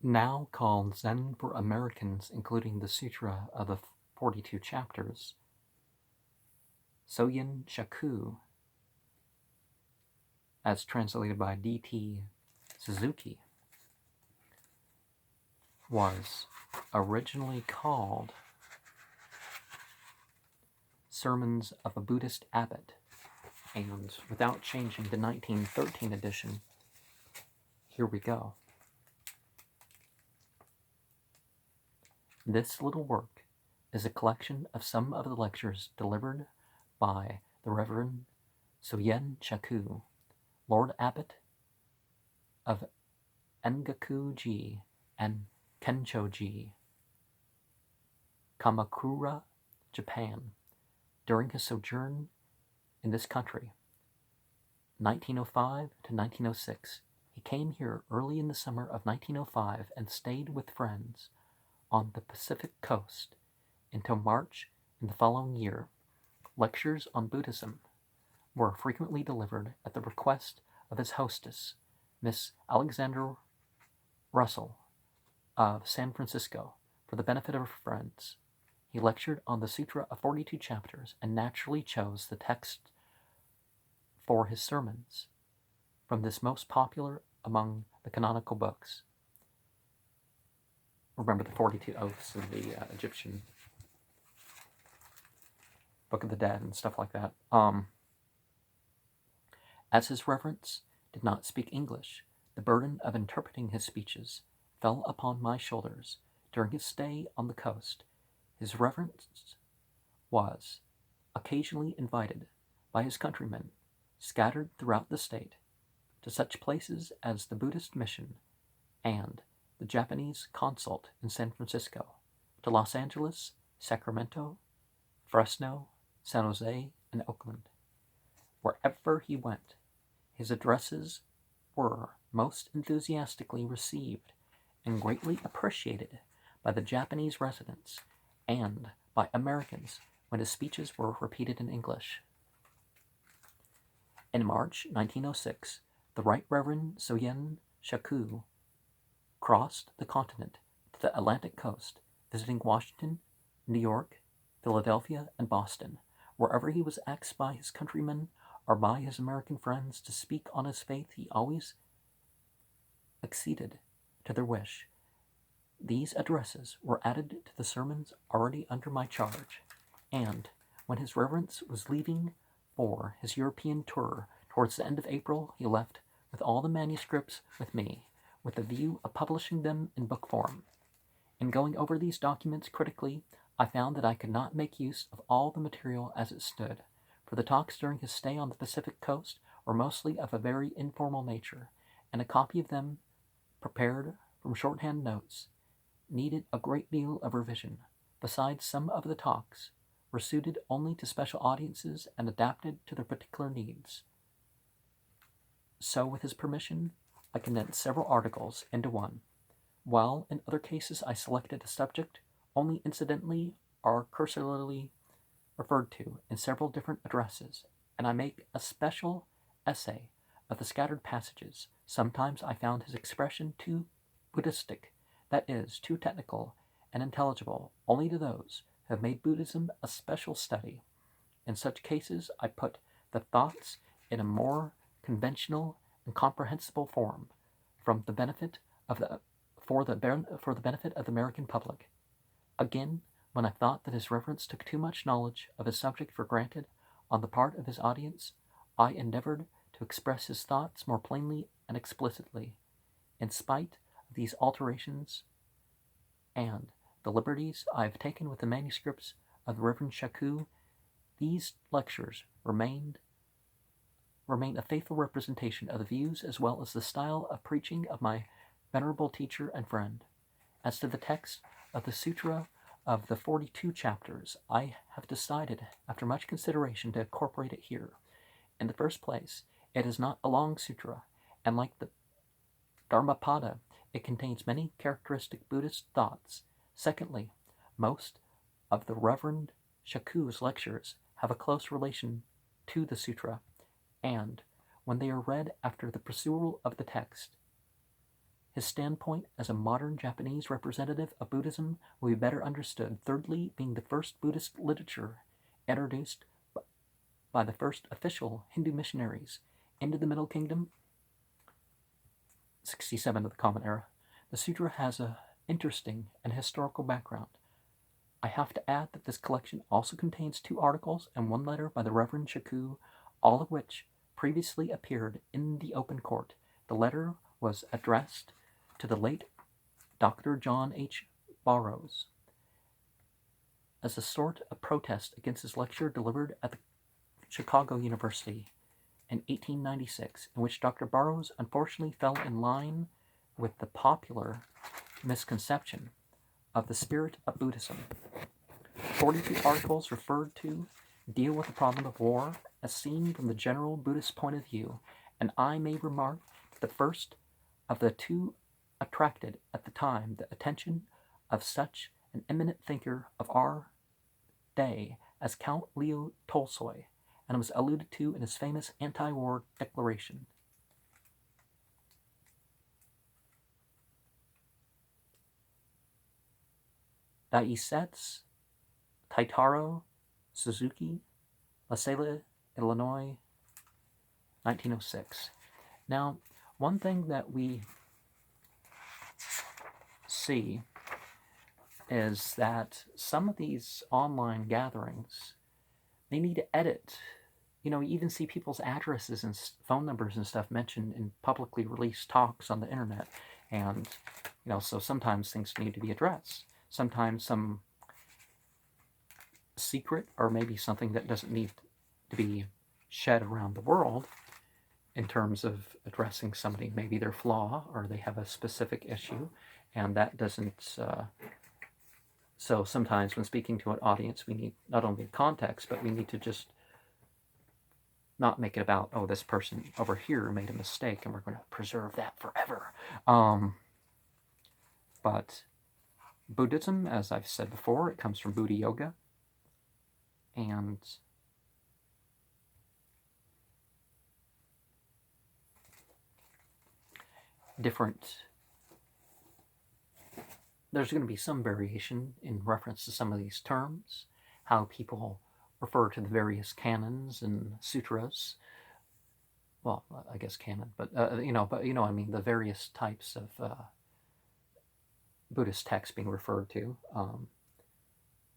now called Zen for Americans, including the Sutra of the 42 chapters, Soyen Shaku, as translated by D.T. Suzuki, was originally called Sermons of a Buddhist Abbot, and without changing the 1913 edition, here we go. This little work is a collection of some of the lectures delivered by the Reverend Soyen Shaku, Lord Abbot of Engaku-ji and Kencho-ji, Kamakura, Japan, during his sojourn in this country, 1905 to 1906. He came here early in the summer of 1905 and stayed with friends on the Pacific coast until March in the following year. Lectures on Buddhism were frequently delivered at the request of his hostess, Miss Alexander Russell of San Francisco, for the benefit of her friends. He lectured on the Sutra of 42 chapters and naturally chose the text for his sermons from this most popular among the canonical books. Remember the 42 oaths in the Egyptian Book of the Dead and stuff like that. As his reverence did not speak English, the burden of interpreting his speeches fell upon my shoulders. During his stay on the coast, his reverence was occasionally invited by his countrymen scattered throughout the state to such places as the Buddhist Mission and the Japanese Consulate in San Francisco, to Los Angeles, Sacramento, Fresno, San Jose, and Oakland. Wherever he went, his addresses were most enthusiastically received and greatly appreciated by the Japanese residents and by Americans when his speeches were repeated in English. In March 1906, the Right Reverend Soyen Shaku crossed the continent to the Atlantic coast, visiting Washington, New York, Philadelphia, and Boston. Wherever he was asked by his countrymen or by his American friends to speak on his faith, he always acceded to their wish. These addresses were added to the sermons already under my charge, and when his reverence was leaving for his European tour towards the end of April, he left with all the manuscripts with me, with the view of publishing them in book form. In going over these documents critically, I found that I could not make use of all the material as it stood, for the talks during his stay on the Pacific coast were mostly of a very informal nature, and a copy of them, prepared from shorthand notes, needed a great deal of revision. Besides, some of the talks were suited only to special audiences and adapted to their particular needs. So, with his permission, I condensed several articles into one, while in other cases I selected a subject only incidentally or cursorily referred to in several different addresses, and I make a special essay of the scattered passages. Sometimes I found his expression too Buddhistic, that is, too technical and intelligible only to those who have made Buddhism a special study. In such cases, I put the thoughts in a more conventional and comprehensible form for the benefit of the American public. Again, when I thought that his reverence took too much knowledge of his subject for granted on the part of his audience, I endeavored to express his thoughts more plainly and explicitly. In spite of these alterations and the liberties I have taken with the manuscripts of the Reverend Shaku, these lectures remain a faithful representation of the views as well as the style of preaching of my venerable teacher and friend. As to the text of the Sutra of the 42 chapters, I have decided, after much consideration, to incorporate it here. In the first place, it is not a long sutra, and like the Dharmapada, it contains many characteristic Buddhist thoughts. Secondly, most of the Reverend Shaku's lectures have a close relation to the sutra, and when they are read after the perusal of the text, His standpoint as a modern Japanese representative of Buddhism will be better understood. Thirdly, being the first Buddhist literature introduced by the first official Hindu missionaries into the Middle Kingdom, 67 of the Common Era. The sutra has an interesting and historical background. I have to add that this collection also contains 2 articles and 1 letter by the Reverend Shaku, all of which previously appeared in the open court. The letter was addressed to the late Dr. John H. Barrows as a sort of protest against his lecture delivered at the Chicago University in 1896, in which Dr. Barrows unfortunately fell in line with the popular misconception of the spirit of Buddhism. 42 articles referred to deal with the problem of war as seen from the general Buddhist point of view, and I may remark that the first of the 2 attracted at the time the attention of such an eminent thinker of our day as Count Leo Tolstoy, and was alluded to in his famous anti-war declaration. Daisetsu Taitaro Suzuki, LaSalle, Illinois, 1906. Now, one thing that we see is that some of these online gatherings, they need to edit. You even see people's addresses and phone numbers and stuff mentioned in publicly released talks on the internet. And, so sometimes things need to be addressed. Sometimes some secret, or maybe something that doesn't need to be shed around the world in terms of addressing somebody, maybe their flaw, or they have a specific issue, and that doesn't... So sometimes when speaking to an audience, we need not only context, but we need to just not make it about, oh, this person over here made a mistake and we're going to preserve that forever. But Buddhism, as I've said before, it comes from Buddha Yoga. And there's going to be some variation in reference to some of these terms, how people refer to the various canons and sutras. Well, I guess canon, but I mean the various types of Buddhist texts being referred to.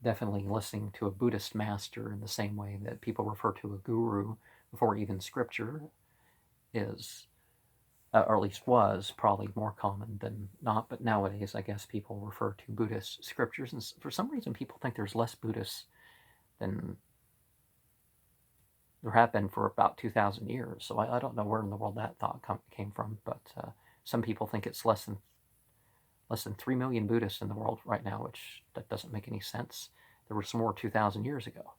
Definitely listening to a Buddhist master in the same way that people refer to a guru before even scripture is, or at least was, probably more common than not. But nowadays, I guess people refer to Buddhist scriptures, and for some reason people think there's less Buddhists than there have been for about 2,000 years. So I don't know where in the world that thought came from, but some people think it's less than 3 million Buddhists in the world right now, which that doesn't make any sense. There were some more 2,000 years ago.